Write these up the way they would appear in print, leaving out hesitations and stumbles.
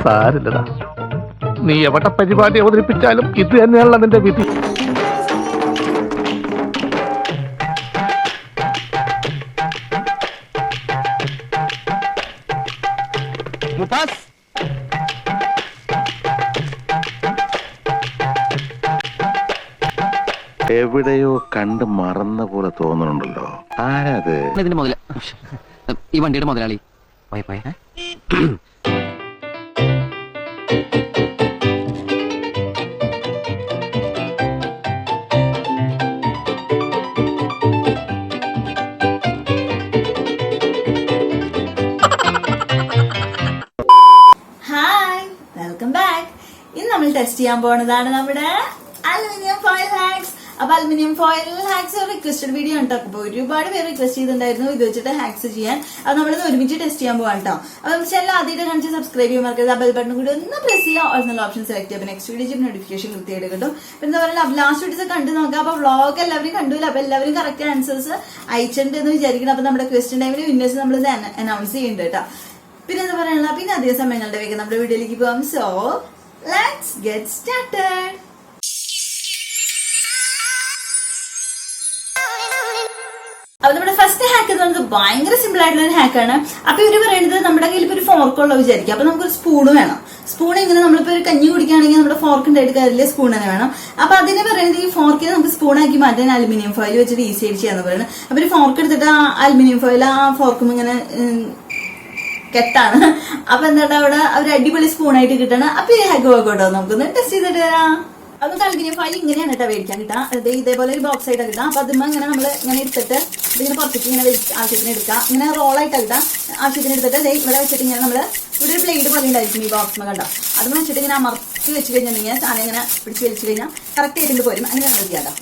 സാരില്ലടാ, നീ എവിടെ പരിപാടി അവതരിപ്പിച്ചാലും ഇത് തന്നെയാണല്ലോ നിന്റെ വിധി. എവിടെയോ കണ്ട് മറന്ന പോലെ തോന്നുന്നുണ്ടല്ലോ. ആരാത്? ഇതിന്റെ മുതല ഈ വണ്ടിയുടെ മുതലാളി. പോയ പോയ ഹായ്, വെൽക്കം ബാക്ക്. ഇന്ന് നമ്മൾ ടെസ്റ്റ് ചെയ്യാൻ പോകുന്നതാണ് നമ്മുടെ അലുമിനിയം ഫോയിൽ ഹാക്സ്. അപ്പൊ aluminium foil hacks requested video ആണ് കേട്ടോ. അപ്പൊ ഒരുപാട് പേര് റിക്വസ്റ്റ് ചെയ്തിട്ടുണ്ടായിരുന്നു ഇത് വെച്ചിട്ട് ഹാക്സ് ചെയ്യാൻ. അത് നമ്മളിത് ഒരുമിച്ച് ടെസ്റ്റ് ചെയ്യാൻ പോകാൻ കേട്ടോ. അപ്പൊ ചാനൽ ആദ്യമായിട്ട് കാണിച്ച് സബ്സ്ക്രൈബ് ചെയ്യാൻ മറക്കരുത്. ആ ബെൽ ബട്ടൺ കൂടി ഒന്ന് പ്രസ് ചെയ്യുക. ഓൾസോ ഓപ്ഷൻ സെലക്ട് ചെയ്യുക. നെക്സ്റ്റ് വീഡിയോ നോട്ടിഫിക്കേഷൻ കൃത്യമായിട്ട് കിട്ടും. എന്താ പറയുക, ലാസ്റ്റ് വീഡിയോസ് കണ്ടു നോക്കാം. അപ്പൊ വ്ളോഗ് എല്ലാവരും കണ്ടില്ല. അപ്പൊ എല്ലാവരും കറക്റ്റ് ആൻസേഴ്സ് അയച്ചിട്ടുണ്ട് എന്ന് വിചാരിക്കണം. അപ്പൊ നമ്മുടെ ക്വസ്റ്റ്യൻ ടൈമിൽ വിന്നേഴ്സ് നമ്മൾ അനൗൺസ് ചെയ്യുന്നുണ്ട് കേട്ടോ. പിന്നെ എന്താ പറയാനുള്ള, പിന്നെ അധിക സമയങ്ങളുടെ വേഗം നമ്മുടെ വീഡിയോയിലേക്ക് പോകാം. So let's get started. അപ്പൊ നമ്മുടെ ഫസ്റ്റ് ഹാക്ക് എന്ന് പറയുന്നത് ഭയങ്കര സിമ്പിൾ ആയിട്ടുള്ള ഒരു ഹാക്കാണ്. അപ്പൊ ഇവര് പറയുന്നത് നമ്മുടെ കയ്യിൽ ഇപ്പൊ ഒരു ഫോർക്കുള്ള വിചാരിക്കും. അപ്പൊ നമുക്കൊരു സ്പൂണ് വേണം. സ്പൂൺ ഇങ്ങനെ നമ്മളിപ്പോ ഒരു കഞ്ഞി കുടിക്കുകയാണെങ്കിൽ നമ്മുടെ ഫോർക്ക് ഉണ്ടായിട്ട് കാര്യമില്ല, സ്പൂൺ തന്നെ വേണം. അപ്പൊ അതിന് പറയുന്നത് ഈ ഫോർക്കിനെ നമുക്ക് സ്പൂണാക്കി മാറ്റാൻ അലുമിനിയം ഫോയിൽ വെച്ചിട്ട് ഈസി ആയിട്ട് ചെയ്യാന്ന് പറയുന്നത്. അപ്പൊ ഒരു ഫോർക്ക് എടുത്തിട്ട് ആ അലുമിനിയം ഫോയിൽ ആ ഫോർക്കും ഇങ്ങനെ കെട്ടാണ്. അപ്പൊ എന്താ അവിടെ ഒരു അടിപൊളി സ്പൂണായിട്ട് കിട്ടണം. അപ്പൊ ഈ ഹാക്ക് വർക്കൗട്ടോ നമുക്കൊന്ന് ടെസ്റ്റ് ചെയ്തിട്ട് വരാം. അത് അലുമിനിയം ഫോയിൽ ഇങ്ങനെയാണ് കേട്ടോ മേടിക്കാൻ കിട്ടാം. ഇതേപോലെ ഒരു ബോക്സ് ആയിട്ട് കിട്ടാം. അപ്പൊ അതിമ്മ ഇങ്ങനെ നമ്മൾ ഇങ്ങനെ എടുത്തിട്ട് ഇതിങ്ങനെ പുറത്തേക്ക് ഇങ്ങനെ ആവശ്യത്തിന് എടുക്കാം. ഇങ്ങനെ റോളായിട്ട് കിട്ടാം. ആവശ്യത്തിന് എടുത്തിട്ട് ഇവിടെ വെച്ചിട്ട് ഇങ്ങനെ നമ്മള് ഇവിടെ ഒരു ബ്ലേഡ് പോലെ ഉണ്ടായിരിക്കും ഈ ബോക്സ് കണ്ടോ. അത് വെച്ചിട്ട് ഇങ്ങനെ അമർത്തി വെച്ച് കഴിഞ്ഞിട്ടുണ്ടെങ്കിൽ സാധനം ഇങ്ങനെ പിടിച്ച് വലിച്ചു കഴിഞ്ഞാൽ കറക്റ്റ് ആയിട്ട് പോരും. അങ്ങനെ നമ്മൾ ചെയ്യാം.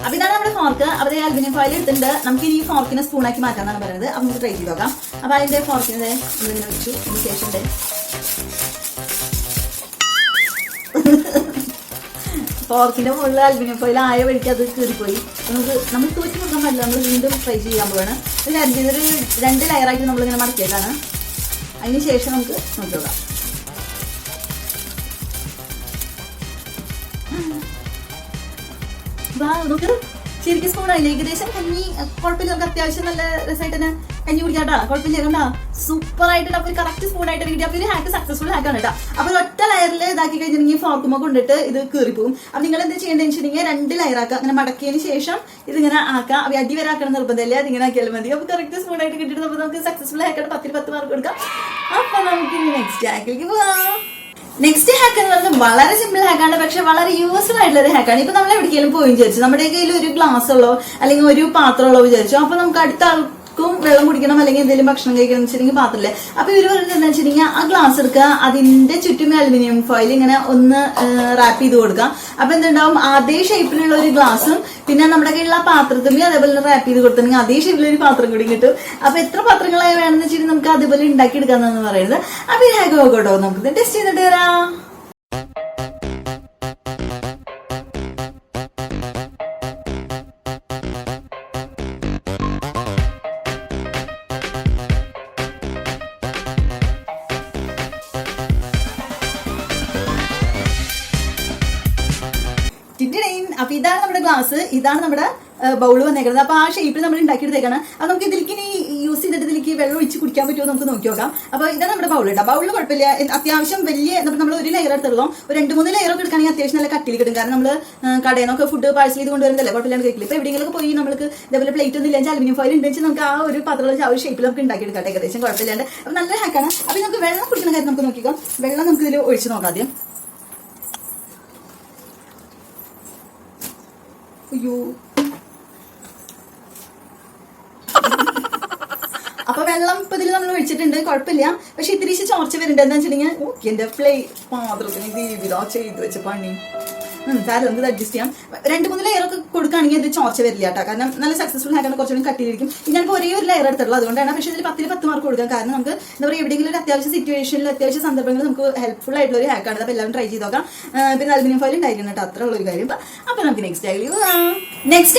അപ്പൊ ഇതാണ് നമ്മുടെ ഫോർക്ക്. അവിടെ അലുമിനിയം ഫോയിൽ എടുത്തിട്ടുണ്ട്. നമുക്ക് ഈ ഫോർക്കിനെ സ്പൂണാക്കി മാറ്റാന്നാണ് പറയുന്നത്. അപ്പൊ നമുക്ക് ട്രൈ ചെയ്ത് നോക്കാം. അപ്പൊ അതിന്റെ ഫോർക്കിനെ നമ്മളിങ്ങനെ വെച്ചു. അതിന് ശേഷം ഫോർക്കിന്റെ മുകളിൽ അലുമിനിയം ഫോയിൽ ആയ വഴിക്ക് അത് കീറിപ്പോയി. നമ്മൾ തൂക്കി നോക്കാൻ പറ്റില്ല. നമ്മൾ വീണ്ടും ട്രൈ ചെയ്യാൻ പോവാണ്. ഒരു 2 ലെയറായിട്ട് നമ്മളിങ്ങനെ മടക്കിയിട്ടാണ്. അതിന് ശേഷം നമുക്ക് നോക്കാം. നമുക്ക് ശരിക്കും സ്പൂണായില്ല. ഏകദേശം കഞ്ഞി കുഴപ്പമില്ല. നമുക്ക് അത്യാവശ്യം നല്ല രസമായിട്ട് തന്നെ കഞ്ഞി കുടിക്കാട്ടാ. കുഴപ്പമില്ല. കണ്ടാ സൂപ്പർ ആയിട്ട് നമുക്ക് ഒരു കറക്റ്റ് സ്പൂണായിട്ട് കിട്ടി. അപ്പൊ ഒരു ഹാക്ക് സക്സസ്ഫുൾ ഹാക്കാണ് കേട്ടോ. അപ്പൊ ഒറ്റ ലെയറിൽ ഇതാക്കി കഴിഞ്ഞിട്ടുണ്ടെങ്കിൽ ഫോർക്കുമ്പോൾ കൊണ്ടിട്ട് ഇത് കീറിപ്പോകും. അപ്പൊ നിങ്ങൾ എന്താ ചെയ്യേണ്ടതെന്ന് വെച്ചിട്ടുണ്ടെങ്കിൽ 2 ലെയറാക്കുക. അങ്ങനെ മടക്കിയതിന് ശേഷം ഇതിങ്ങനെ ആക്കാം. അപ്പൊ അടി വരെ ആക്കണം നിർബന്ധമില്ല. അതിങ്ങനെ ആക്കിയാലും മതി. അപ്പൊ കറക്റ്റ് സ്പൂണായിട്ട് കിട്ടിയിട്ട് നമുക്ക് സക്സസ്ഫുൾ ഹാക്കാണ്. 10 മാർക്ക് കൊടുക്കാം. അപ്പൊ നമുക്ക് നെക്സ്റ്റ് ഹാക്കിലേക്ക് പോവാം. നെക്സ്റ്റ് ഹാക്ക് എന്ന് പറയുന്നത് വളരെ സിമ്പിൾ ഹാക്കാണ്, പക്ഷെ വളരെ യൂസ്ഫുൾ ആയിട്ടുള്ള ഒരു ഹാക്കാണ്. ഇപ്പൊ നമ്മൾ എവിടേക്കെങ്കിലും പോയി വിചാരിച്ചു, നമ്മുടെ കയ്യിൽ ഒരു ഗ്ലാസ് ഉള്ളോ അല്ലെങ്കിൽ ഒരു പാത്രമുള്ളോ വിചാരിച്ചു. അപ്പൊ നമുക്ക് അടുത്ത ആൾക്കും വെള്ളം കുടിക്കണം അല്ലെങ്കിൽ എന്തെങ്കിലും ഭക്ഷണം കഴിക്കണം എന്ന് വെച്ചിട്ടുണ്ടെങ്കിൽ പാത്രമില്ല. അപ്പൊ ഇവര് പറയുന്നത് എന്താ വെച്ചിട്ടുണ്ടെങ്കിൽ ആ ഗ്ലാസ് എടുക്കുക, അതിന്റെ ചുറ്റും അലുമിനിയം ഫോയിൽ ഇങ്ങനെ ഒന്ന് റാപ്പ് ചെയ്ത് കൊടുക്കുക. അപ്പൊ എന്തുണ്ടാവും, അതേ ഷേപ്പിലുള്ള ഒരു ഗ്ലാസും പിന്നെ നമ്മുടെ കയ്യിലുള്ള പാത്രത്തിൽ അതേപോലെ റാപ്പ് ചെയ്ത് കൊടുത്തിട്ടുണ്ടെങ്കിൽ അതേ ഷേപ്പിലുള്ള ഒരു പാത്രം കൂടി കിട്ടും. അപ്പൊ എത്ര പാത്രങ്ങളായി വേണമെന്ന് വെച്ചിട്ട് നമുക്ക് അതേപോലെ ഉണ്ടാക്കി എടുക്കാന്നാണ് പറയുന്നത്. അപ്പൊ ഈ ഹാക്ക് നോക്കട്ടോ, നമുക്ക് ടെസ്റ്റ് ചെയ്തിട്ട് വരാം. അപ്പൊ ഇതാണ് നമ്മുടെ ഗ്ലാസ്, ഇതാണ് നമ്മുടെ ബൗള് വന്നേക്കുന്നത്. അപ്പൊ ആ ഷേപ്പിൽ നമ്മൾ ഉണ്ടാക്കിയെടുത്തേക്കാണ്. അപ്പൊ നമുക്ക് ഇതിലേക്ക് യൂസ് ചെയ്തിട്ട് ഇതിലേക്ക് വെള്ളം ഒഴിച്ച് കുടിക്കാൻ പറ്റുമോ നമുക്ക് നോക്കി നോക്കാം. അപ്പൊ ഇതാണ് നമ്മുടെ ബൗൾ കേട്ടോ. ബൗളിൽ കുഴപ്പമില്ല, അത്യാവശ്യം വലിയ നമ്മൾ ഒരു ലെയർ എടുത്തുള്ളൂ. ഒരു 2-3 ലെയറൊക്കെ എടുക്കുകയാണെങ്കിൽ അത്യാവശ്യം നല്ല കട്ടിയിൽ കിട്ടും. കാരണം നമ്മൾ കടയിൽ നിന്നൊക്കെ ഫുഡ് പാഴ്സൽ ചെയ്ത് കൊണ്ടുവരുന്നതല്ലേ, കുഴപ്പമില്ലാണ്ട് കഴിക്കില്ല. ഇപ്പൊ എവിടെയെങ്കിലും പോയി നമുക്ക് ഇതേപോലെ പ്ലേറ്റ് ഒന്നും ഇല്ലെങ്കിൽ അലുമിനിയം ഫോയിൽ ഉണ്ടെങ്കിൽ നമുക്ക് ആ ഒരു പാത്രത്തിൽ ആ ഒരു ഷേപ്പിൽ നമുക്ക് ഉണ്ടാക്കിയെടുക്കാം ഏകദേശം കുഴപ്പമില്ലാണ്ട്. അപ്പൊ നല്ല ഹാക്കാണ്. അപ്പൊ നമുക്ക് വെള്ളം കുടിക്കുന്ന കാര്യം നമുക്ക് നോക്കിക്കാം. വെള്ളം നമുക്ക് ഇതിൽ ഒഴിച്ച് നോക്കാം ആദ്യം. അയ്യോ, അപ്പൊ വെള്ളം ഇപ്പൊ ഇതിൽ നമ്മൾ ഒഴിച്ചിട്ടുണ്ട്, കുഴപ്പമില്ല. പക്ഷെ ഇത്തിരി ചോർച്ച വരുന്നുണ്ട്. എന്താ വെച്ചിട്ടുണ്ടെങ്കിൽ എന്റെ പാത്രത്തിന് ദീപിതാ ചെയ്ത് വെച്ച പണി. സാരം നമുക്ക് അഡ്ജസ്റ്റ് ചെയ്യാം. 2-3 ലെയർ ഒക്കെ കൊടുക്കുകയാണെങ്കിൽ ഇത് ചോർച്ച വരില്ല കേട്ടോ. കാരണം നല്ല സക്സസ്ഫുൾ ഹാക്കാണ്, കുറച്ചുകൂടി കട്ടിയിരിക്കും. ഞാനിപ്പോൾ ഒരേ ഒരു ലെയർ എടുത്തുള്ളൂ, അതുകൊണ്ടാണ്. പക്ഷേ ഇതിൽ 10 മാർക്ക് കൊടുക്കാം. കാരണം നമുക്ക് എന്താ പറയുക, എവിടെയെങ്കിലും ഒരു അത്യാവശ്യ സിറ്റുവേഷനിൽ അത്യാവശ്യ സന്ദർഭങ്ങളിൽ നമുക്ക് ഹെൽപ്ഫുൾ ആയിട്ടുള്ള ഒരു ഹാക്കാണ്. അപ്പോൾ എല്ലാവരും ട്രൈ ചെയ്ത് നോക്കാം. പിന്നെ അലുമിനിയം ഫോയിൽ ഉണ്ടായിരിക്കണം കേട്ടോ, അത്ര ഉള്ള ഒരു കാര്യം. അപ്പോൾ നമുക്ക് നെക്സ്റ്റ്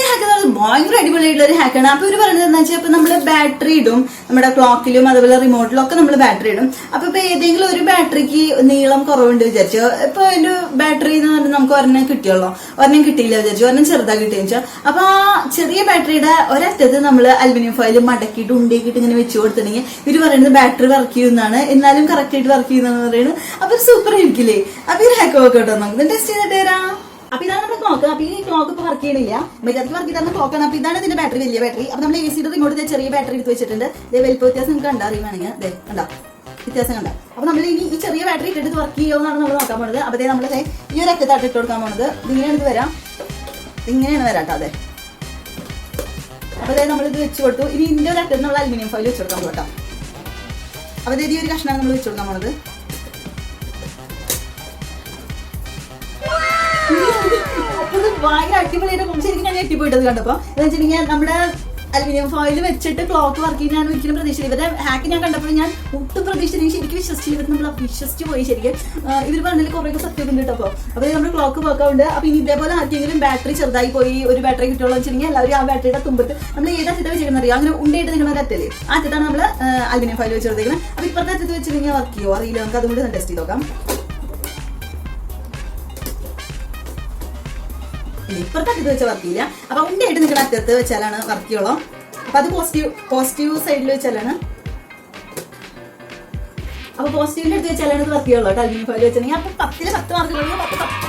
ഹാക്ക് എന്ന് പറയുന്നത് ഭയങ്കര അടിപൊളിയായിട്ടുള്ള ഒരു ഹാക്കാണ്. അപ്പോൾ ഇവർ പറയുന്നത് എന്താ വെച്ചാൽ, ഇപ്പൊ നമ്മൾ ബാറ്ററി ഇടും നമ്മുടെ ക്ലോക്കിലും അതുപോലെ റിമോട്ടിലും ഒക്കെ നമ്മൾ ബാറ്ററി ഇടും. അപ്പൊ ഇപ്പൊ ഏതെങ്കിലും ഒരു ബാറ്ററിക്ക് നീളം കുറവുണ്ട് വിചാരിച്ചോ, ഇപ്പൊ അതിന്റെ ബാറ്ററി എന്ന് പറഞ്ഞാൽ നമുക്ക് ഒരെണ്ണം കിട്ടിയുള്ളൂ, ഒരെണ്ണം കിട്ടിയില്ല വിചാരിച്ചു, ഒരെണ്ണം ചെറുതായി കിട്ടിയെന്ന് വെച്ചാൽ, അപ്പൊ ആ ചെറിയ ബാറ്ററിയുടെ ഒരറ്റത്ത് നമ്മൾ അലുമിനിയം ഫോയിൽ മടക്കിയിട്ട് ഉണ്ടേക്കിട്ട് ഇങ്ങനെ വെച്ച് കൊടുത്തിട്ടുണ്ടെങ്കിൽ ഇവര് പറയുന്നത് ബാറ്ററി വർക്ക് ചെയ്യുന്നതാണ്, എന്നാലും കറക്റ്റ് ആയിട്ട് വർക്ക് ചെയ്യുന്നതെന്ന് പറയുന്നത്. അപ്പൊ സൂപ്പർ ആയിരിക്കില്ലേ? അപ്പൊ ഈ ഹാക്ക് വർക്ക് കേട്ടോ, നമുക്ക് ടെസ്റ്റ് ചെയ്തിട്ട് തരാം. അപ്പൊ ഇതാണ് നമ്മുടെ ക്ലോക്ക്. അപ്പൊ ഈ ക്ലോക്ക് ഇപ്പൊ വർക്ക് ചെയ്യണില്ല, മെജാർക്ക് വർക്ക് ചെയ്താൽ ക്ലോക്കാണ്. അപ്പൊ ഇതാണ് ഇതിന്റെ ബാറ്ററി, വലിയ ബാറ്ററി. അപ്പൊ നമ്മൾ AC റിമോട്ട് ചെറിയ ബാറ്ററി എടുത്ത് വെച്ചിട്ടുണ്ട്. വലിപ്പ വ്യത്യാസം നിങ്ങൾക്ക് കണ്ടറിയുവാണെങ്കിൽ കണ്ടാ വ്യത്യാസം കണ്ട. അപ്പൊ നമ്മൾ ഇനി ഈ ചെറിയ ബാറ്ററി ഇട്ടിട്ട് വർക്ക് ചെയ്യുമെന്നാണ് നമ്മൾ നോക്കാൻ പോണത്. അപ്പൊ നമ്മൾ ഈ ഒരു അറ്റത്തായിട്ട് ഇട്ട് കൊടുക്കാൻ പോണത്. ഇങ്ങനെയാണ് ഇത് വരാം, ഇങ്ങനെയാണ് വരാട്ടോ. അതെ, അപ്പൊ നമ്മളിത് വെച്ച് കൊടുത്തു. ഇനി ഇതിന്റെ ഒരു അറ്റത്ത് നമ്മൾ അലുമിനിയം ഫോയിൽ വെച്ച് കൊടുക്കാൻ പോകട്ടോ. അപ്പൊ ഈ ഒരു കഷ്ണമാണ് നമ്മൾ വെച്ച് കൊടുക്കാൻ പോണത്. ഭയങ്കര അടിപൊളിയായിട്ട് ശരിക്കും ഞാൻ ഞെട്ടിപ്പോയിട്ടത് കണ്ടപ്പോ. എന്ന് വെച്ചിട്ടുണ്ടെങ്കിൽ നമ്മുടെ അലുമിനിയം ഫോയിൽ വെച്ചിട്ട് ക്ലോക്ക് വർക്ക് ചെയ്യാൻ ഞാൻ ഒരിക്കലും പ്രതീക്ഷിച്ചില്ല. ഇവരുടെ ഹാക്ക് ഞാൻ കണ്ടപ്പോൾ ഞാൻ ഒട്ടും പ്രതീക്ഷിച്ചില്ല, ശരിക്കും വിശ്വസിച്ചില്ല. ഇവർ നമ്മൾ വിശ്വസിച്ച് പോയി ശരിക്കും. ഇവർ പറഞ്ഞാൽ കുറേ സത്യം ഉണ്ട് കേട്ടോ. അപ്പോൾ നമ്മുടെ ക്ലോക്ക് വർക്കാവുണ്ട്. അപ്പോൾ ഇനി ഇതേപോലെ ആർക്കെങ്കിലും ബാറ്ററി ചെറുതായി പോയി ഒരു ബാറ്ററി കിട്ടുള്ളൂ വെച്ചിട്ടുണ്ടെങ്കിൽ എല്ലാവരും ആ ബാറ്ററിയുടെ തുമ്പത്ത് നമ്മൾ ഏത് അറ്റത്ത് വെച്ചിരിക്കുന്നത് അറിയാം, അങ്ങനെ ഉണ്ടായിട്ട് നിങ്ങളുടെ അറ്റല്ലേ ആ അറ്റത്താണ് നമ്മൾ അലുമിനിയം ഫോയിൽ വെച്ച് കൊടുത്തേക്കുന്നത്. അപ്പോൾ ഇപ്പുറത്തെ അറ്റത്ത് വെച്ചിട്ടുണ്ടെങ്കിൽ വർക്ക് ചെയ്യുമോ അറിയില്ല, നമുക്ക് അതുകൊണ്ട് ടെസ്റ്റ് ചെയ്ത് നോക്കാം. ഇപ്പുറത്തെ അറ്റത്ത് വെച്ചാൽ വർക്ക് ചെയ്യില്ല. അപ്പൊ ഉണ്ടായിട്ട് നിങ്ങളുടെ അറ്റത്ത് വെച്ചാലാണ് വർക്ക് ചെയ്യുള്ളൂ. അപ്പൊ അത് പോസിറ്റീവ് സൈഡിൽ വെച്ചാലാണ്, അപ്പൊ പോസിറ്റീവിന്റെ അടുത്ത് വെച്ചാലാണ് ഇത് വർക്ക് ചെയ്യുള്ളൂ. അലുമിനിയം ഫോയിൽ വെച്ചിട്ടുണ്ടെങ്കിൽ അപ്പൊ 10 മാർക്ക് കൊടുക്കും,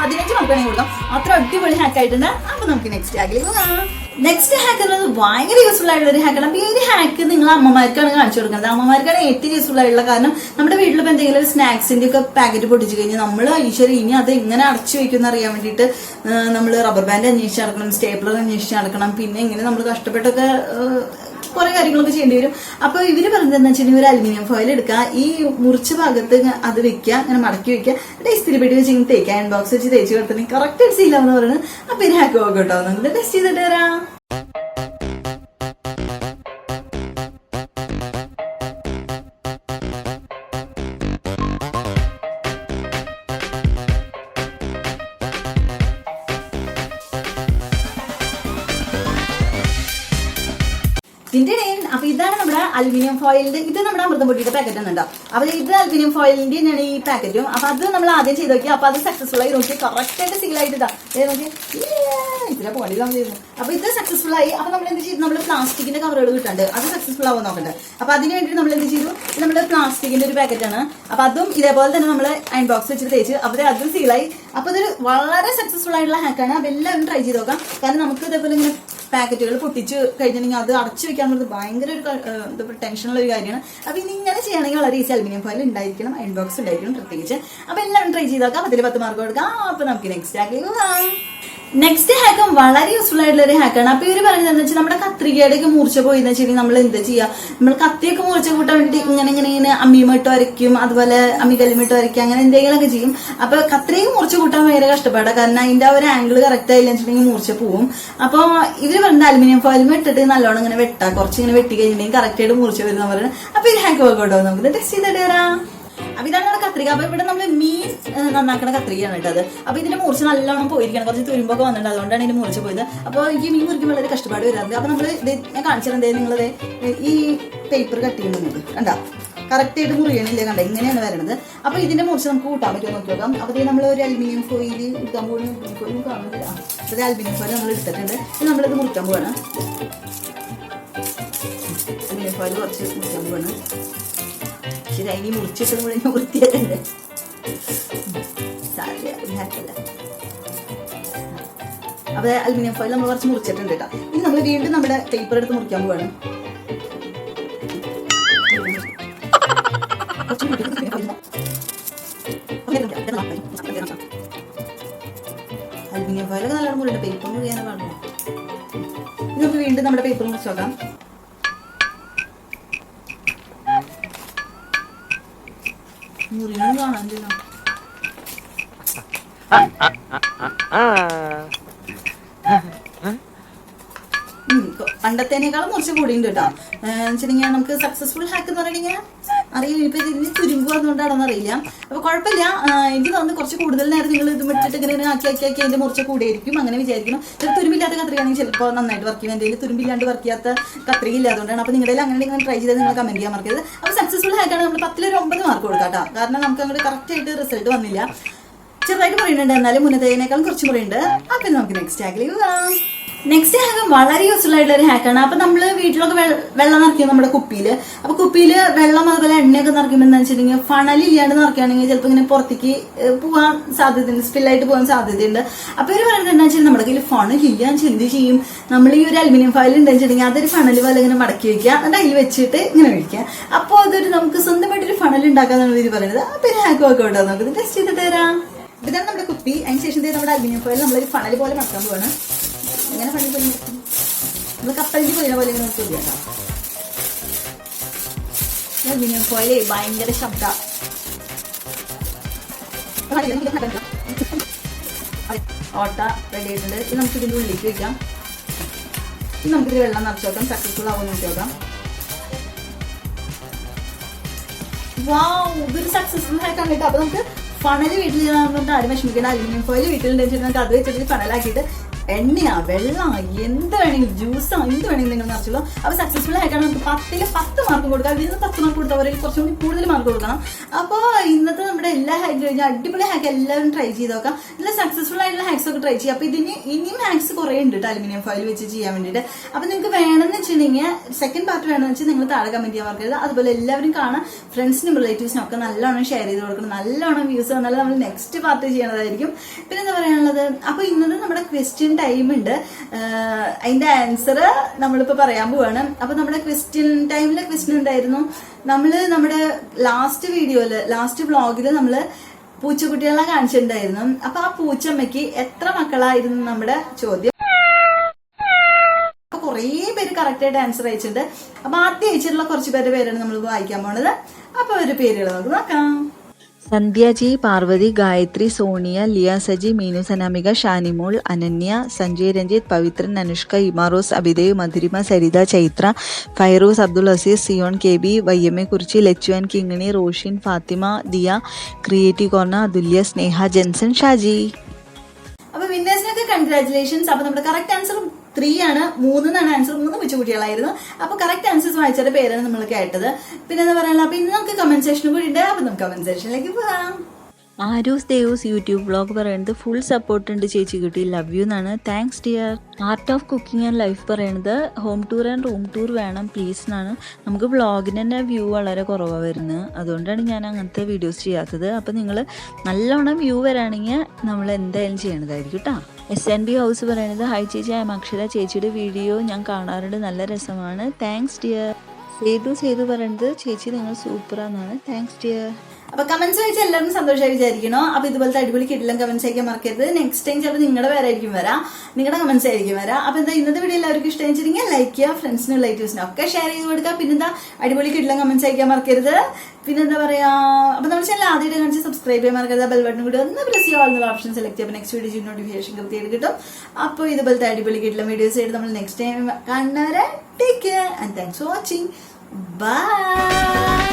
15 മാർക്ക് വേണമെങ്കിൽ കൊടുക്കാം. അത്ര അടിപൊളി ഹാക്ക് ആയിട്ടുണ്ട്. അപ്പൊ നമുക്ക് നെക്സ്റ്റ് ഹാക്കിലേക്ക് പോകാം. നെക്സ്റ്റ് ഹാക്ക് എന്നത് ഭയങ്കര യൂസ്ഫുൾ ആയിട്ടുള്ള ഒരു ഹാക്കാണ്. അപ്പൊ ഈ ഒരു ഹാക്ക് നിങ്ങൾ അമ്മമാർക്കാണ് കാണിച്ചു കൊടുക്കുന്നത്. അമ്മമാർക്കാണ് ഏറ്റവും യൂസ്ഫുൾ ആയിട്ടുള്ള. കാരണം നമ്മുടെ വീട്ടിൽ ഇപ്പൊ എന്തെങ്കിലും ഒരു സ്നാക്സിന്റെ ഒക്കെ പാക്കറ്റ് പൊട്ടിച്ചു കഴിഞ്ഞാൽ നമ്മൾ ഈശ്വര ഇനി അത് എങ്ങനെ അടച്ചു വയ്ക്കുന്ന അറിയാൻ വേണ്ടിയിട്ട് നമ്മൾ റബ്ബർ ബാൻഡ് അന്വേഷിച്ച് നടക്കണം, സ്റ്റേപ്ലർ അന്വേഷിച്ച് നടക്കണം. പിന്നെ ഇങ്ങനെ നമ്മൾ കഷ്ടപ്പെട്ടൊക്കെ കുറെ കാര്യങ്ങളൊക്കെ ചെയ്യേണ്ടി വരും. അപ്പൊ ഇവര് പറഞ്ഞത് എന്താ വെച്ചിട്ടുണ്ടെങ്കിൽ ഒരു അലുമിനിയം ഫോയിൽ എടുക്കുക, ഈ മുറിച്ച ഭാഗത്ത് അത് വെക്കുക, അങ്ങനെ മടക്കി വെക്കുക, ഇസ്തിരി പെട്ടി വെച്ച് ഇങ്ങനെ തേക്കുക, ഹാൻഡ് ബോക്സ് വെച്ച് തേച്ച് കൊടുത്തിട്ടുണ്ടെങ്കിൽ കറക്റ്റ് ആയിട്ട് സീലാന്ന് പറയുന്നത്. അപ്പൊ ഇത് ഹാക്ക് പോകട്ടോ, നമുക്ക് ടെസ്റ്റ് ചെയ്തിട്ട് തരാം. അപ്പൊ ഇതാണ് നമ്മുടെ അലുമിനിയം ഫോയിലിന്റെ, ഇത് നമ്മുടെ അമൃതം പൊടിയുടെ പാക്കറ്റ് ആണ്. അപ്പൊ ഇത് അലുമിനിയം ഫോയിലിന്റെ ആണ് ഈ പാക്കറ്റും. അപ്പൊ അത് നമ്മൾ ആദ്യം ചെയ്ത് നോക്കി. അപ്പൊ അത് സക്സസ്ഫുൾ ആയി നോക്കി, കറക്റ്റ് ആയിട്ട് സീലായിട്ട് നോക്കി ഇതിലെ പോളിലാവും ചെയ്യുന്നു. അപ്പൊ ഇത് സക്സസ്ഫുൾ ആയി. അപ്പൊ നമ്മൾ എന്ത് ചെയ്തു, നമ്മൾ പ്ലാസ്റ്റിക്കിന്റെ കവറുകൾ കിട്ടാണ്ട് അത് സക്സസ്ഫുൾ ആവാൻ നോക്കണ്ടേ. അപ്പൊ അതിന് വേണ്ടിയിട്ട് നമ്മൾ എന്ത് ചെയ്തു, നമ്മുടെ പ്ലാസ്റ്റിക്കിന്റെ ഒരു പാക്കറ്റ് ആണ്. അപ്പൊ അതും ഇതേപോലെ തന്നെ നമ്മൾ അയൺ ബോക്സ് വെച്ചിട്ട് തേച്ച് അപ്പൊ അതും സീലായി. അപ്പൊ ഇതൊരു വളരെ സക്സസ്ഫുൾ ആയിട്ടുള്ള ഹാക്കാണ്. അപ്പൊ എല്ലാവരും ട്രൈ ചെയ്ത് നോക്കാം. കാരണം നമുക്ക് ഇതേപോലെ ഇങ്ങനെ പാക്കറ്റുകൾ പൊട്ടിച്ച് കഴിഞ്ഞിട്ടുണ്ടെങ്കിൽ അത് അടച്ചു വെക്കാൻ പറ്റുന്നത് ഭയങ്കര ഒരു ടെൻഷനുള്ള ഒരു കാര്യമാണ്. അപ്പൊ ഇനി ഇങ്ങനെ ചെയ്യണമെങ്കിൽ വളരെ ഈസി. അലുമിനിയം ഫോയിൽ ഉണ്ടായിരിക്കണം, അയൺ ബോക്സ് ഉണ്ടായിരിക്കണം പ്രത്യേകിച്ച്. അപ്പൊ എല്ലാവരും ട്രൈ ചെയ്ത് നോക്കാം. 10 മാർക്ക് കൊടുക്കാം. അപ്പൊ നമുക്ക് നെക്സ്റ്റ് ഹാക്കിലേക്ക് പോകാം. നെക്സ്റ്റ് ഹാക്കും വളരെ യൂസ്ഫുൾ ആയിട്ടുള്ള ഒരു ഹാക്കാണ്. അപ്പൊ ഇവര് പറയുന്നത് എന്താ വെച്ചാൽ, നമ്മുടെ കത്രികയുടെ ഒക്കെ മൂർച്ച പോയിന്ന് വെച്ചിട്ടുണ്ടെങ്കിൽ നമ്മൾ എന്താ ചെയ്യുക, നമ്മൾ കത്തിയൊക്കെ മൂർച്ച കൂട്ടാൻ വേണ്ടി ഇങ്ങനെ അമ്മിയുമിട്ട് വരയ്ക്കും, അതുപോലെ അമ്മിക്കല്ലുമിട്ട് വരയ്ക്കും, അങ്ങനെ എന്തെങ്കിലുമൊക്കെ ചെയ്യും. അപ്പൊ കത്രിക മൂർച്ച കൂട്ടാൻ ഭയങ്കര കഷ്ടപ്പാടാണ്. കാരണം അതിന്റെ ഒരു ആംഗിൾ കറക്റ്റ് ആയില്ല വെച്ചിട്ടുണ്ടെങ്കിൽ മൂർച്ച പോവും. അപ്പൊ ഇവര് പറയുന്നത് അലുമിനിയം ഫോയിലും ഇട്ടിട്ട് നല്ലോണം ഇങ്ങനെ വെട്ടാം, കുറച്ചിങ്ങനെ വെട്ടി കഴിഞ്ഞിട്ടുണ്ടെങ്കിൽ കറക്റ്റ് ആയിട്ട് മൂർച്ച വരുന്ന പറയുന്നത്. അപ്പൊ ഇത് ഹാക്ക് വർക്കൗട്ടോ, നമുക്ക് ടെസ്റ്റ് ചെയ്തിട്ട് വരാം. അപ്പൊ ഇതാണ് നമ്മുടെ കത്രിക. അപ്പൊ ഇവിടെ നമ്മൾ മീൻ നന്നാക്കുന്ന കത്രികയാണ് കേട്ടത്. അപ്പൊ ഇതിന്റെ മൂർച്ച നല്ലോണം പോയിരിക്കണം, കുറച്ച് തുരുമ്പൊക്കെ വന്നിട്ടുണ്ട്, അതുകൊണ്ടാണ് ഇതിന്റെ മൂർച്ച പോയത്. അപ്പൊ ഈ മീൻ മുറിക്കും വളരെ കഷ്ടപ്പാട് വരാറുണ്ട്. അപ്പൊ നമ്മൾ ഞാൻ കാണിച്ചിട്ടുണ്ടേ, നിങ്ങളത് ഈ പേപ്പർ കട്ട് ചെയ്യുന്നത് കണ്ടാ കറക്റ്റ് ആയിട്ട് മുറിയണില്ലേ, കണ്ട ഇങ്ങനെയാണ് വരണത്. അപ്പൊ ഇതിന്റെ മൂർച്ച നമുക്ക് കൂട്ടാൻ പറ്റുമോ നോക്കി നോക്കാം. അപ്പൊ നമ്മൾ ഒരു അലുമിനിയം ഫോയിൽ എടുക്കാൻ പോകുന്ന കാണുന്നില്ല. അപ്പൊ അലുമിനിയം ഫോയിൽ നമ്മൾ എടുത്തിട്ടുണ്ട്. നമ്മളിത് മുറിക്കാൻ പോവാണ്. അലുമിനിയം ഫോയിൽ കുറച്ച് മുറിക്കാൻ പോവാണ്. ശരി, അതിന് മുറിച്ചിട്ട് വൃത്തിയാക്കണ്ടേ, സാരമില്ല. അപ്പൊ അലുമിനിയം ഫോയിൽ നമ്മൾ കുറച്ച് മുറിച്ചിട്ടുണ്ട് കേട്ടോ. ഇനി നമ്മൾ വീണ്ടും നമ്മുടെ പേപ്പർ എടുത്ത് മുറിക്കാൻ പോവാണ്. അലുമിനിയം ഫോയിലൊക്കെ നല്ലോണം മുറിയുണ്ട്, പേപ്പർ മുറിയാനേ പാടില്ല. ഇനി നമുക്ക് വീണ്ടും നമ്മുടെ പേപ്പർ മുറിച്ച് നോക്കാം. മുറിയൊന്നും കാണാൻ പണ്ടത്തേനേക്കാളും കുറച്ച് കൂടിയുണ്ട് കേട്ടോ. വെച്ചിട്ടുണ്ടെങ്കിൽ നമുക്ക് സക്സസ്ഫുൾ ഹാക്ക് എന്ന് പറഞ്ഞിട്ടുണ്ടെങ്കിൽ അറിയില്ല, ഇപ്പൊ ഇതിന് തുരുമ്പ് വന്നുകൊണ്ടാണെന്ന് അറിയില്ല. അപ്പൊ കുഴപ്പമില്ല. എനിക്ക് തോന്നുന്നു കുറച്ച് കൂടുതൽ നേരം നിങ്ങൾ ഇത് വിട്ടിട്ട് ഇങ്ങനെ ആക്കി അതിന്റെ മുറിച്ച് കൂടിയായിരിക്കും, അങ്ങനെ വിചാരിക്കണം. ചില തുരുമ്പില്ലാത്ത കത്രികയാണെങ്കിൽ ചിലപ്പോൾ നന്നായിട്ട് വർക്ക് ചെയ്യും. എന്തെങ്കിലും തുരുമ്പില്ലാണ്ട് വർക്ക് ചെയ്യാത്ത കത്രിക ഇല്ലാത്തതുകൊണ്ടാണ്. അപ്പൊ നിങ്ങളുടെ അങ്ങനെ ഇങ്ങനെ ട്രൈ ചെയ്താൽ നിങ്ങൾ കമന്റ് ചെയ്യാൻ മറക്കരുത്. അപ്പൊ സക്സസ്ഫുൾ ഹാക്കാണ് നമ്മൾ 10 ഒരു 9 മാർക്ക് കൊടുക്കാം കേട്ടോ. കാരണം നമുക്ക് അങ്ങോട്ട് കറക്റ്റ് ആയിട്ട് റിസൾട്ട് വന്നില്ല. ചെറുതായിട്ട് പറയുന്നുണ്ട്, എന്നാലും മുന്നത്തേനേക്കാളും കുറച്ച് പറയുന്നുണ്ട്. അപ്പൊ നമുക്ക് നെക്സ്റ്റ് ഹാക്കിലേക്ക് പോകാം. നെക്സ്റ്റ് ഹാക്ക് വളരെ യൂസ്ഫുൾ ആയിട്ടുള്ള ഒരു ഹാക്കാണ്. അപ്പൊ നമ്മള് വീട്ടിലൊക്കെ വെള്ളം നിറയ്ക്കും നമ്മുടെ കുപ്പിയില്. അപ്പൊ കുപ്പിയില് വെള്ളം അതുപോലെ എണ്ണയൊക്കെ നിറയ്ക്കുമ്പോൾ എന്താ വെച്ചിട്ടുണ്ടെങ്കിൽ ഫണലില്ലാണ്ട് നിറയ്ക്കുകയാണെങ്കിൽ ചിലപ്പോൾ ഇങ്ങനെ പുറത്തേക്ക് പോകാൻ സാധ്യതയുണ്ട്, സ്പില്ലായിട്ട് പോകാൻ സാധ്യതയുണ്ട്. അപ്പൊ ഇവര് പറയുന്നത് എന്താ വെച്ചാൽ നമ്മുടെ കയ്യിൽ ഫണലില്ല എന്ത് ചെയ്യും, നമ്മൾ ഈ ഒരു അലുമിനിയം ഫോയിൽ ഉണ്ടെന്ന് വെച്ചിട്ടുണ്ടെങ്കിൽ അതൊരു ഫണൽ പോലെ ഇങ്ങനെ മടക്കി വെക്കുക, എന്നിട്ട് അതിൽ വെച്ചിട്ട് ഇങ്ങനെ ഒഴിക്കുക. അപ്പോൾ അതൊരു നമുക്ക് സ്വന്തമായിട്ടൊരു ഫണൽ ഉണ്ടാക്കാന്നാണ് ഇവര് പറയുന്നത്. അപ്പൊ ഒരു ഹാക്ക് വർക്കൗട്ട് നമുക്ക് ടെസ്റ്റ് ചെയ്തിട്ട് തരാം. ഇതാണ് നമ്മുടെ കുപ്പി. അതിന് ശേഷം നമ്മുടെ അലുമിനിയം ഫോയിൽ നമ്മളൊരു ഫണൽ പോലെ മടക്കാൻ പോവാണ്. ഇങ്ങനെ പണി പോലെ നമ്മൾ കപ്പലിന് പോയിന പോലെ ഇങ്ങനെ നോക്കില്ല കേട്ടോ. അലുമിനിയം ഫോയിലേ ഭയങ്കര ശബ്ദ. ഓട്ട റെഡി ആയിട്ടുണ്ട്. ഇത് നമുക്ക് ഇതിന്റെ ഉള്ളിലേക്ക് വെക്കാം. ഇത് നമുക്കിത് വെള്ളം നിറച്ച് നോക്കാം, സക്സസ്ഫുൾ ആവുമെന്ന് നോക്കി നോക്കാം. വാവ്, ഇതൊരു സക്സസ്ഫുൾ ഹാക്കാണ് കേട്ടോ. അപ്പൊ നമുക്ക് ഫണല് വീട്ടിൽ ആരും വിഷമിക്കേണ്ട. അലുമിനിയം ഫോയിൽ വീട്ടിലുണ്ടെന്ന് നമുക്ക് അത് വെച്ചിട്ട് ഫണലാക്കിയിട്ട് എണ്ണയാ വെള്ളം എന്ത് വേണമെങ്കിലും ജ്യൂസോ എന്ത് വേണമെങ്കിലും നിങ്ങൾ നിറച്ചുള്ളൂ. അപ്പൊ സക്സസ്ഫുൾ ആയിട്ടാണ് നമുക്ക് 10 ൽ 10 മാർക്ക് കൊടുക്കാം. ഇതിൽ നിന്ന് 10 മാർക്ക് കൊടുത്തവരെ കുറച്ചും കൂടി കൂടുതൽ മാർക്ക് കൊടുക്കണം. അപ്പോൾ ഇന്നത്തെ നമ്മുടെ എല്ലാ ഹാക്ക് കഴിഞ്ഞാൽ അടിപൊളി ഹാക്ക് എല്ലാവരും ട്രൈ ചെയ്ത് നോക്കാം. ഇതിൽ സക്സസ്ഫുൾ ആയിട്ടുള്ള ഹാക്സ് ഒക്കെ ട്രൈ ചെയ്യാം. അപ്പൊ ഇതിന് ഇനിയും ഹാക്സ് കുറേ ഉണ്ട് കേട്ടോ അലുമിനിയം ഫോയിൽ വെച്ച് ചെയ്യാൻ വേണ്ടിയിട്ട്. അപ്പൊ നിങ്ങൾക്ക് വേണമെന്ന് വെച്ചിട്ടുണ്ടെങ്കിൽ സെക്കൻഡ് പാർട്ട് വേണമെന്ന് വെച്ചാൽ നിങ്ങൾ താഴെ കമന്റ് ചെയ്യാൻ മറക്കരുത്. അതുപോലെ എല്ലാവരും കാണാം, ഫ്രണ്ട്സിനും റിലേറ്റീവ്സിനും ഒക്കെ നല്ലോണം ഷെയർ ചെയ്ത് കൊടുക്കണം. നല്ലോണം വ്യൂസ് വന്നാലും നമ്മൾ നെക്സ്റ്റ് പാർട്ട് ചെയ്യണതായിരിക്കും. പിന്നെ എന്താ പറയാനുള്ളത്, അപ്പൊ ഇന്നത്തെ നമ്മുടെ ക്വസ്റ്റ്യൻ ടൈം ഉണ്ട്. അതിന്റെ ആൻസർ നമ്മളിപ്പോ പറയാൻ പോവാണ്. അപ്പൊ നമ്മുടെ ക്വസ്റ്റ്യൻ ടൈമിലെ ക്വസ്റ്റ്യൻ ഉണ്ടായിരുന്നു, നമ്മള് നമ്മുടെ ലാസ്റ്റ് വ്ളോഗില് നമ്മള് പൂച്ചക്കുട്ടികളെ കാണിച്ചിട്ടുണ്ടായിരുന്നു. അപ്പൊ ആ പൂച്ചമ്മയ്ക്ക് എത്ര മക്കളായിരുന്നു നമ്മുടെ ചോദ്യം. അപ്പൊ കുറേ പേര് കറക്റ്റ് ആയിട്ട് ആൻസർ അയച്ചിട്ടുണ്ട്. അപ്പൊ ആദ്യം അയച്ചിട്ടുള്ള കുറച്ച് പേരാണ് നമ്മൾ വായിക്കാൻ പോണത്. അപ്പൊ ഒരു പേരുകൾ നമുക്ക് നോക്കാം. സന്ധ്യാജി, പാർവതി, ഗായത്രി, സോണിയ, ലിയ സജി, മീനു സനാമിക, ഷാനിമോൾ, അനന്യ, സഞ്ജയ് രഞ്ജിത്ത്, പവിത്രൻ, അനുഷ്ക, ഇമാറോസ്, Abhidev, Madhurima, Saritha, Chaitra, Fairoos, Abdul Aziz, Zion K B, വയ്യമ്മയെ കുറിച്ച്, Lachu and Kingini, Roshin, Fathima, Diya, creative corner, Athulya, Sneha, Jenson, Shaji. അപ്പൊ വിന്നേഴ്സിനൊക്കെ കൺഗ്രാറ്റുലേഷൻസ്. അപ്പൊ നമ്മുടെ കറക്റ്റ് ആൻസർ 3 ആണ്. 3 എന്നാണ് ആൻസർ. 3 കൊച്ചുകുട്ടികളായിരുന്നു. അപ്പൊ കറക്റ്റ് ആൻസേഴ്സ് വായിച്ചവരുടെ പേരാണ് നമ്മൾ കേട്ടത്. പിന്നെ എന്താ പറയാനുള്ള, അപ്പൊ ഇന്ന് നമുക്ക് കമന്റ് സെക്ഷനും കൂടി ഉണ്ട്. അപ്പൊ നമുക്ക് കമന്റ് സെക്ഷനിലേക്ക് പോകാം. ആരൂസ് ദേവൂസ് യൂട്യൂബ് വ്ളോഗ് പറയുന്നത് ഫുൾ സപ്പോർട്ട് ഉണ്ട് ചേച്ചി കുട്ടി, ലവ് യു എന്നാണ്. Thanks dear. Art of cooking and life പറയുന്നത് home tour and room tour വേണം പ്ലീസ് എന്നാണ്. നമുക്ക് വ്ളോഗിന് തന്നെ വ്യൂ വളരെ കുറവാണ് വരുന്നത്, അതുകൊണ്ടാണ് ഞാൻ അങ്ങനത്തെ വീഡിയോസ് ചെയ്യാത്തത്. അപ്പം നിങ്ങൾ നല്ലോണം വ്യൂ വരാണെങ്കിൽ നമ്മൾ എന്തായാലും ചെയ്യണതായിരിക്കും കേട്ടോ. SNB ഹൗസ് പറയുന്നത് ഹായ് ചേച്ചി, ഐ എം അക്ഷര, ചേച്ചിയുടെ വീഡിയോ ഞാൻ കാണാറുണ്ട്, നല്ല രസമാണ്, താങ്ക്സ് ഡിയർ. സേതു പറയുന്നത് ചേച്ചി നിങ്ങൾ സൂപ്പറാന്നാണ്, താങ്ക്സ് ഡിയർ. അപ്പൊ കമന്റ്സ് വായിച്ച് എല്ലാവരും സന്തോഷമായി വിചാരിക്കണോ. അപ്പൊ ഇതുപോലത്തെ അടിപൊളി കിട്ടില്ല കമന്റ്സ് അയക്കാൻ മറക്കരുത്. നെക്സ്റ്റ് ടൈം ചിലപ്പോൾ നിങ്ങളുടെ പേരായിരിക്കും വരാം, നിങ്ങളുടെ കമന്റ്സ് ആയിരിക്കും വരാം. അപ്പൊ എന്താ ഇന്നത്തെ വീഡിയോ എല്ലാവർക്കും ഇഷ്ടം വെച്ചിട്ടുണ്ടെങ്കിൽ ലൈക്ക് ചെയ്യുക, ഫ്രണ്ട്സിനും റിലേറ്റീവ്സിനും ഒക്കെ ഷെയർ ചെയ്ത് കൊടുക്കുക. പിന്നെന്താ അടിപൊളി കിട്ടില്ല കമന്റ്സ് അയക്കാൻ മറക്കരുത്. പിന്നെന്താ പറയാ, അപ്പൊ നമ്മൾ ചാനൽ ആദ്യമായിട്ട് കാണിച്ച് സബ്സ്ക്രൈബ് ചെയ്യാൻ മറക്കരുത്. ബെൽ ബട്ടൺ കൂടി ഒന്ന് പ്രസ് ചെയ്യുക, ഓപ്ഷൻ സെലക്ട് ചെയ്യുമ്പോൾ നെക്സ്റ്റ് വീഡിയോ നോട്ടിഫിക്കേഷൻ കൃത്യമായിട്ട് കിട്ടും. അപ്പോൾ ഇതുപോലത്തെ അടിപൊളി കിട്ടില്ല വീഡിയോസ് ആയിട്ട് നമ്മൾ നെക്സ്റ്റ് ടൈം കാണുന്നവരെ take care and thanks for watching. By.